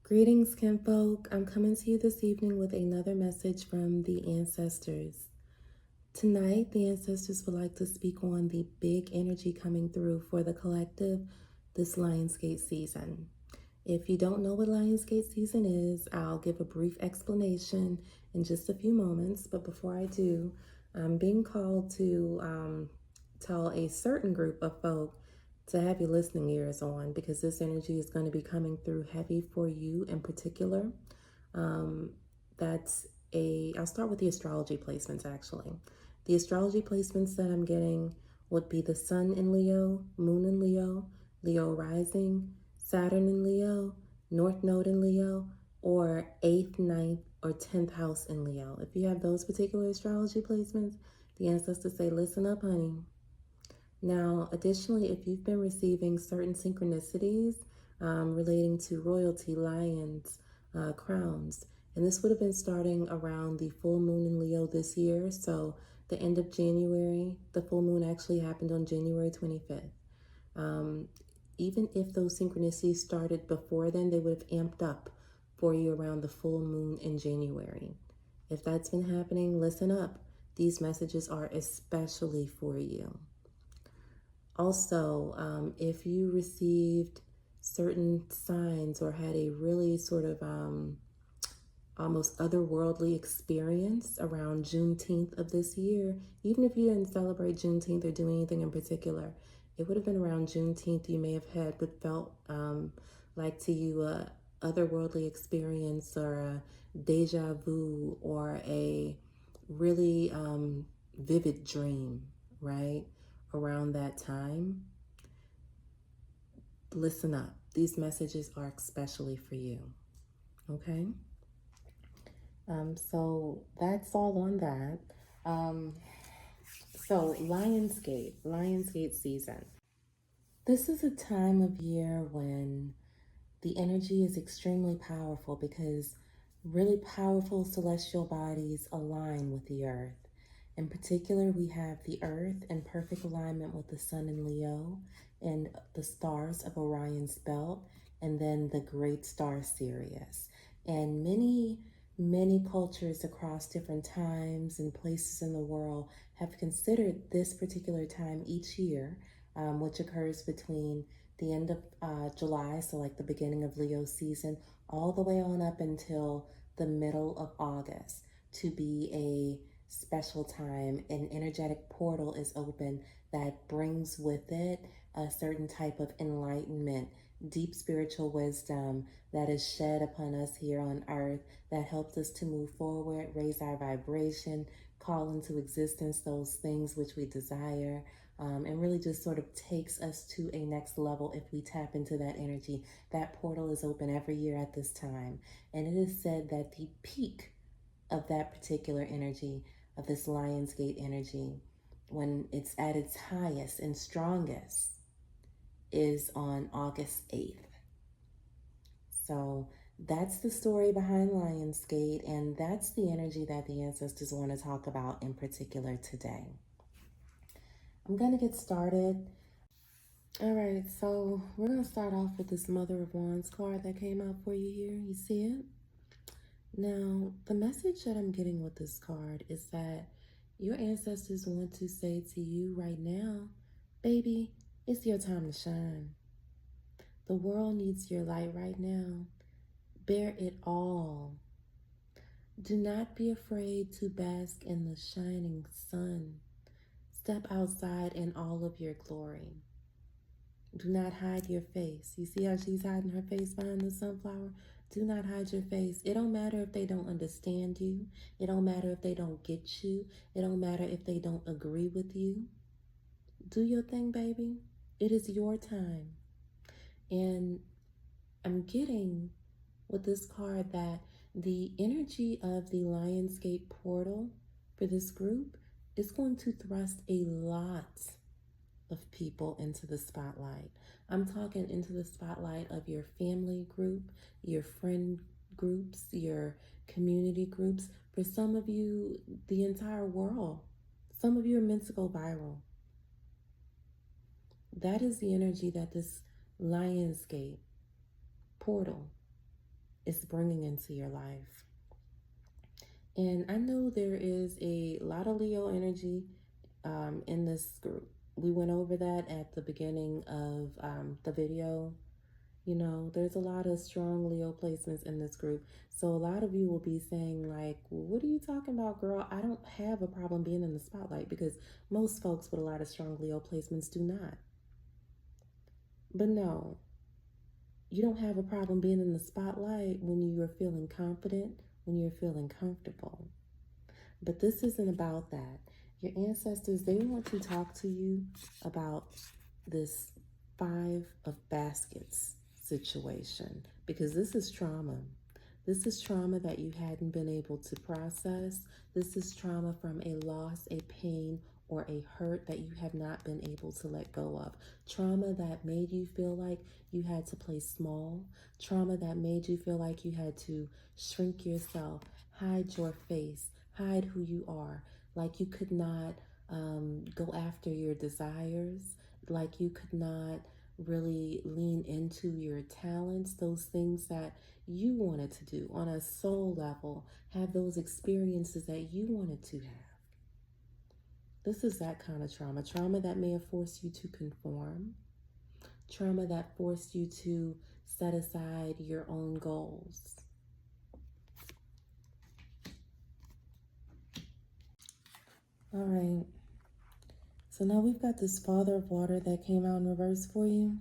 Greetings, kinfolk. I'm coming to you this evening with another message from the ancestors. Tonight, the ancestors would like to speak on the big energy coming through for the collective this Lionsgate season. If you don't know what Lionsgate season is, I'll give a brief explanation in just a few moments. But before I do, I'm being called to tell a certain group of folk to have your listening ears on because this energy is going to be coming through heavy for you in particular. Um, I'll start with the astrology placements actually. The astrology placements that I'm getting would be the Sun in Leo, Moon in Leo, Leo rising, Saturn in Leo, North Node in Leo, or 8th, ninth, or 10th house in Leo. If you have those particular astrology placements, the ancestors say, listen up, honey. Now, additionally, if you've been receiving certain synchronicities relating to royalty, lions, crowns, and this would have been starting around the full moon in Leo this year. So the end of January, the full moon actually happened on January 25th. Um, Even if those synchronicities started before then, they would have amped up for you around the full moon in January. If that's been happening, listen up. These messages are especially for you. Also, if you received certain signs or had a really sort of almost otherworldly experience around Juneteenth of this year, even if you didn't celebrate Juneteenth or do anything in particular, it would have been around Juneteenth you may have had what felt like to you a otherworldly experience or a deja vu or a really vivid dream, right? Around that time. Listen up. These messages are especially for you. Okay? So that's all on that. Um, so Lionsgate season. This is a time of year when the energy is extremely powerful because really powerful celestial bodies align with the earth. In particular, we have the earth in perfect alignment with the sun in Leo and the stars of Orion's belt, and then the great star Sirius. And many cultures across different times and places in the world have considered this particular time each year, which occurs between the end of July, so like the beginning of Leo season, all the way on up until the middle of August, to be a special time. An energetic portal is open that brings with it a certain type of enlightenment, deep spiritual wisdom that is shed upon us here on earth that helps us to move forward, raise our vibration, call into existence those things which we desire, and really just sort of takes us to a next level if we tap into that energy. That portal is open every year at this time. And it is said that the peak of that particular energy, of this Lionsgate energy, when it's at its highest and strongest, is on August 8th. So that's the story behind Lionsgate, and that's the energy that the ancestors want to talk about in particular today. I'm going to get started. All right, so we're going to start off with this Mother of Wands card that came out for you here. You see it? Now, the message that I'm getting with this card is that your ancestors want to say to you right now, baby, it's your time to shine. The world needs your light right now. Bear it all. Do not be afraid to bask in the shining sun. Step outside in all of your glory. Do not hide your face. You see how she's hiding her face behind the sunflower? Do not hide your face. It don't matter if they don't understand you. It don't matter if they don't get you. It don't matter if they don't agree with you. Do your thing, baby. It is your time. And I'm getting with this card that the energy of the Lionsgate portal for this group is going to thrust a lot of people into the spotlight. I'm talking into the spotlight of your family group, your friend groups, your community groups. For some of you, the entire world. Some of you are meant to go viral. That is the energy that this Lionsgate portal is bringing into your life. And I know there is a lot of Leo energy in this group. We went over that at the beginning of the video. You know, there's a lot of strong Leo placements in this group. So a lot of you will be saying like, well, what are you talking about, girl? I don't have a problem being in the spotlight, because most folks with a lot of strong Leo placements do not. But no, you don't have a problem being in the spotlight when you're feeling confident, when you're feeling comfortable. But this isn't about that. Your ancestors, they want to talk to you about this 5 of Baskets situation, because this is trauma. This is trauma that you hadn't been able to process. This is trauma from a loss, a pain, or a hurt that you have not been able to let go of. Trauma that made you feel like you had to play small. Trauma that made you feel like you had to shrink yourself, hide your face, hide who you are, like you could not go after your desires, like you could not really lean into your talents, those things that you wanted to do on a soul level, have those experiences that you wanted to have. This is that kind of trauma. Trauma that may have forced you to conform. Trauma that forced you to set aside your own goals. All right. So now we've got this Father of Water that came out in reverse for you.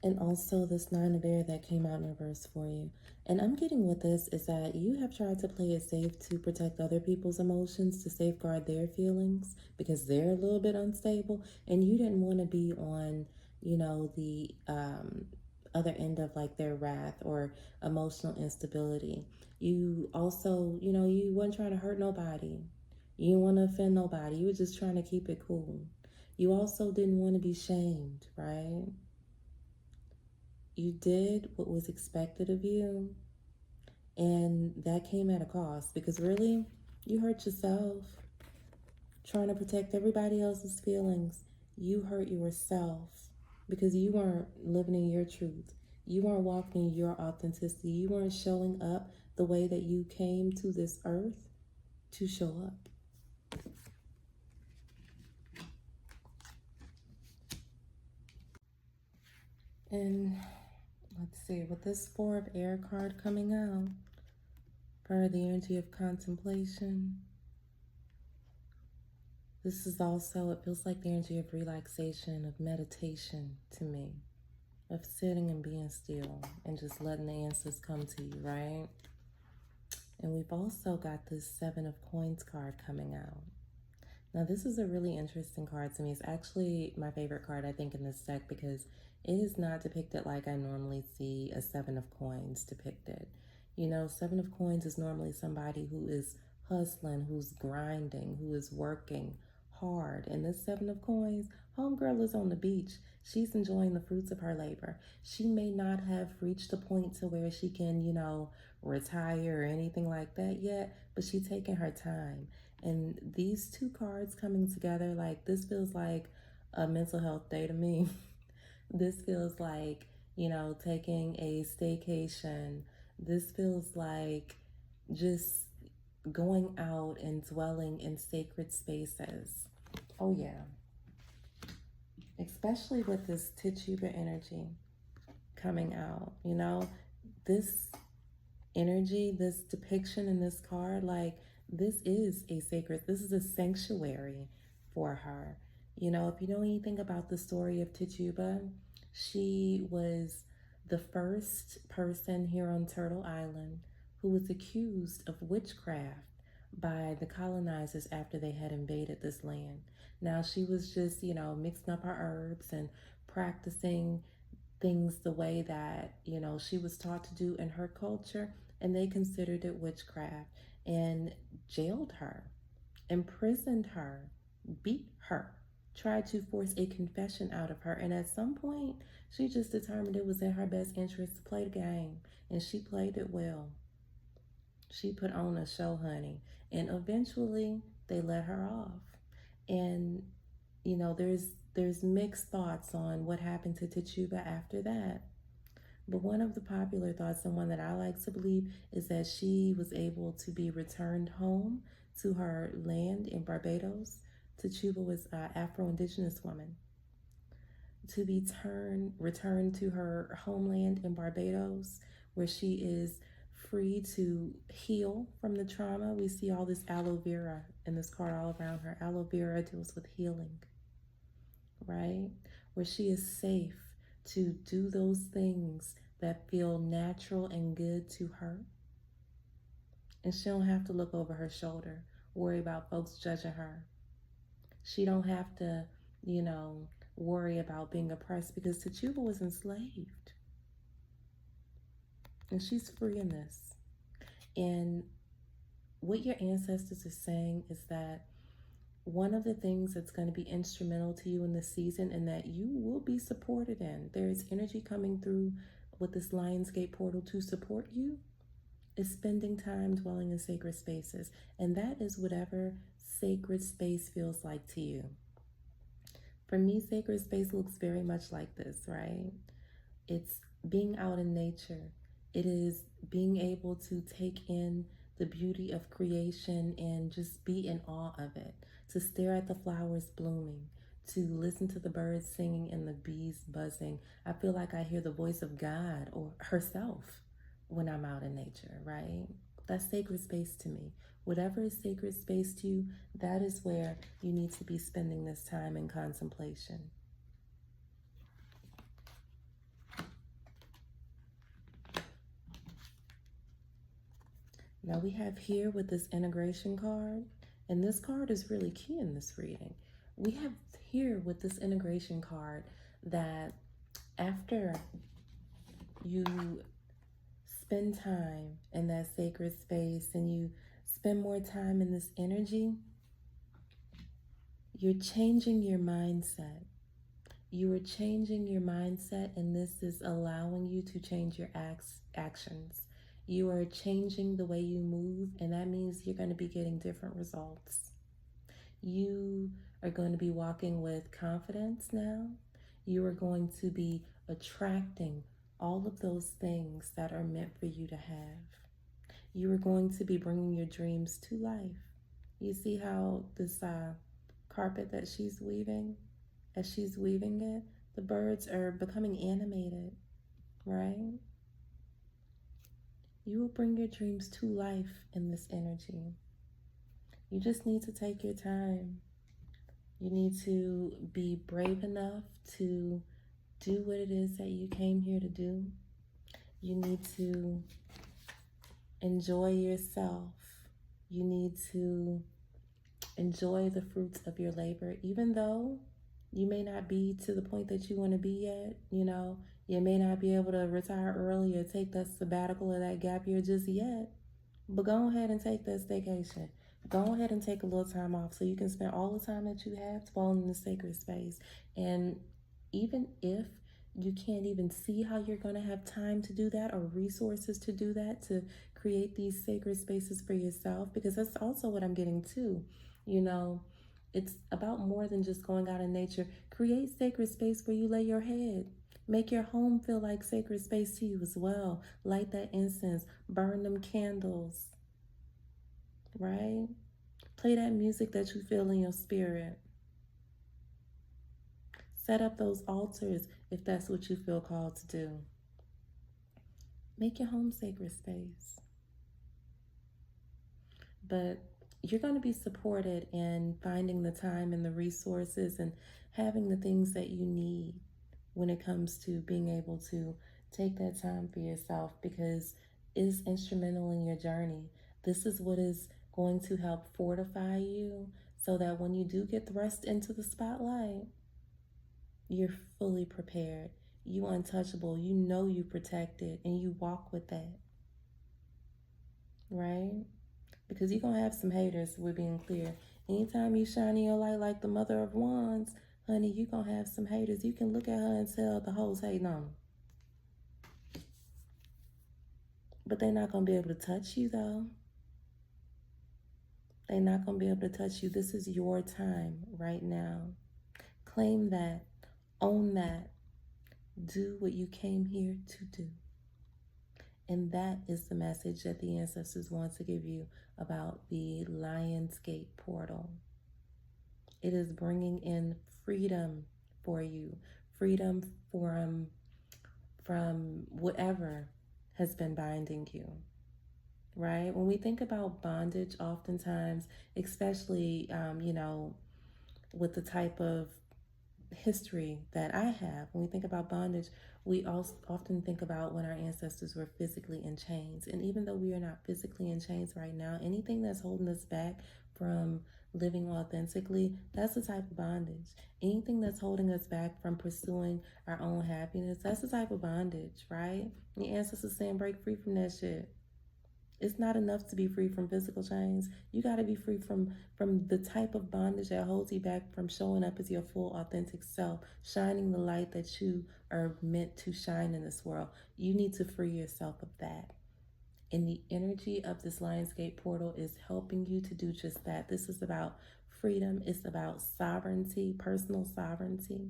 And also this 9 of Air that came out in reverse for you. And I'm getting with this is that you have tried to play it safe to protect other people's emotions, to safeguard their feelings, because they're a little bit unstable. And you didn't want to be on, you know, the other end of like their wrath or emotional instability. You also, you know, you weren't trying to hurt nobody. You didn't want to offend nobody. You were just trying to keep it cool. You also didn't want to be shamed, right? You did what was expected of you, and that came at a cost, because really, you hurt yourself trying to protect everybody else's feelings. You hurt yourself because you weren't living in your truth. You weren't walking in your authenticity. You weren't showing up the way that you came to this earth to show up. And let's see, with this 4 of Air card coming out for the energy of contemplation, this is also, it feels like the energy of relaxation, of meditation to me, of sitting and being still and just letting the answers come to you, right? And we've also got this 7 of Coins card coming out. Now, this is a really interesting card to me. It's actually my favorite card, I think, in this deck, because it is not depicted like I normally see a 7 of Coins depicted. You know, 7 of Coins is normally somebody who is hustling, who's grinding, who is working hard. And this 7 of Coins, homegirl is on the beach. She's enjoying the fruits of her labor. She may not have reached a point to where she can, you know, retire or anything like that yet, but she's taking her time. And these 2 cards coming together, like, this feels like a mental health day to me. This feels like, you know, taking a staycation. This feels like just going out and dwelling in sacred spaces. Oh yeah. Especially with this Tituba energy coming out, you know, this energy, this depiction in this card, like, this is a sacred, this is a sanctuary for her. You know, if you know anything about the story of Tituba, she was the first person here on Turtle Island who was accused of witchcraft by the colonizers after they had invaded this land. Now, she was just, you know, mixing up her herbs and practicing things the way that, you know, she was taught to do in her culture, and they considered it witchcraft and jailed her, imprisoned her, beat her, tried to force a confession out of her. And at some point, she just determined it was in her best interest to play the game, and she played it well. She put on a show, honey, and eventually they let her off. And, you know, there's mixed thoughts on what happened to Tituba after that. But one of the popular thoughts, and one that I like to believe, is that she was able to be returned home to her land in Barbados. Tituba was an Afro-Indigenous woman. To be returned to her homeland in Barbados, where she is free to heal from the trauma. We see all this aloe vera in this card all around her. Aloe vera deals with healing, right? Where she is safe to do those things that feel natural and good to her. And she don't have to look over her shoulder, worry about folks judging her. She don't have to, worry about being oppressed, because Tituba was enslaved. And she's free in this. And what your ancestors are saying is that one of the things that's going to be instrumental to you in this season, and that you will be supported in, there is energy coming through with this Lionsgate portal to support you, is spending time dwelling in sacred spaces. And that is whatever sacred space feels like to you. For me, sacred space looks very much like this, right? It's being out in nature. It is being able to take in the beauty of creation and just be in awe of it, to stare at the flowers blooming, to listen to the birds singing and the bees buzzing. I feel like I hear the voice of God or herself when I'm out in nature, right? That's sacred space to me. Whatever is sacred space to you, that is where you need to be spending this time in contemplation. Now we have here with this integration card, and this card is really key in this reading. We have here with this integration card that after you spend time in that sacred space and you spend more time in this energy, you're changing your mindset. You are changing your mindset, and this is allowing you to change your actions. You are changing the way you move, and that means you're going to be getting different results. You are going to be walking with confidence now. You are going to be attracting all of those things that are meant for you to have. You are going to be bringing your dreams to life. You see how this carpet that she's weaving, as she's weaving it, the birds are becoming animated, right? You will bring your dreams to life in this energy. You just need to take your time. You need to be brave enough to do what it is that you came here to do. You need to enjoy yourself. You need to enjoy the fruits of your labor, even though you may not be to the point that you want to be yet. You may not be able to retire early or take that sabbatical or that gap year just yet. But go ahead and take this vacation. Go ahead and take a little time off so you can spend all the time that you have dwelling in the sacred space. And even if you can't even see how you're going to have time to do that or resources to do that, to create these sacred spaces for yourself, because that's also what I'm getting too. It's about more than just going out in nature. Create sacred space where you lay your head. Make your home feel like sacred space to you as well. Light that incense, burn them candles, right? Play that music that you feel in your spirit. Set up those altars if that's what you feel called to do. Make your home sacred space. But you're going to be supported in finding the time and the resources and having the things that you need when it comes to being able to take that time for yourself, because it's instrumental in your journey. This is what is going to help fortify you so that when you do get thrust into the spotlight, you're fully prepared. You untouchable. You know you protected, and you walk with that, right? Because you're going to have some haters, we're being clear. Anytime you shine your light like the Mother of Wands, honey, you're going to have some haters. You can look at her and tell the hoes hating on them. But they're not going to be able to touch you, though. They're not going to be able to touch you. This is your time right now. Claim that. Own that. do what you came here to do. And that is the message that the ancestors want to give you about the Lionsgate portal. It is bringing in freedom for you, freedom from whatever has been binding you, right? When we think about bondage, oftentimes, especially, with the type of history that I have, when we think about bondage, we also often think about when our ancestors were physically in chains. And even though we are not physically in chains right now, anything that's holding us back from living authentically, that's the type of bondage. Anything that's holding us back from pursuing our own happiness, that's the type of bondage, right? And the ancestors saying break free from that shit. It's not enough to be free from physical chains. You got to be free from the type of bondage that holds you back from showing up as your full authentic self, shining the light that you are meant to shine in this world. You need to free yourself of that. And the energy of this Lionsgate portal is helping you to do just that. This is about freedom. It's about sovereignty, personal sovereignty.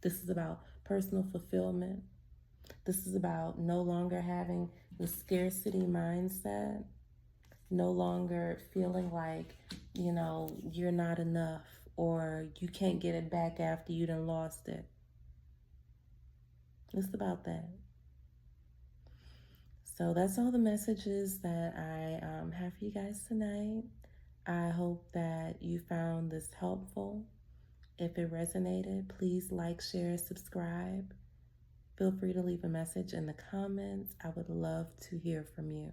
This is about personal fulfillment. This is about no longer having the scarcity mindset, no longer feeling like, you're not enough or you can't get it back after you done lost it. It's about that. So that's all the messages that I have for you guys tonight. I hope that you found this helpful. If it resonated, please like, share, subscribe. Feel free to leave a message in the comments. I would love to hear from you.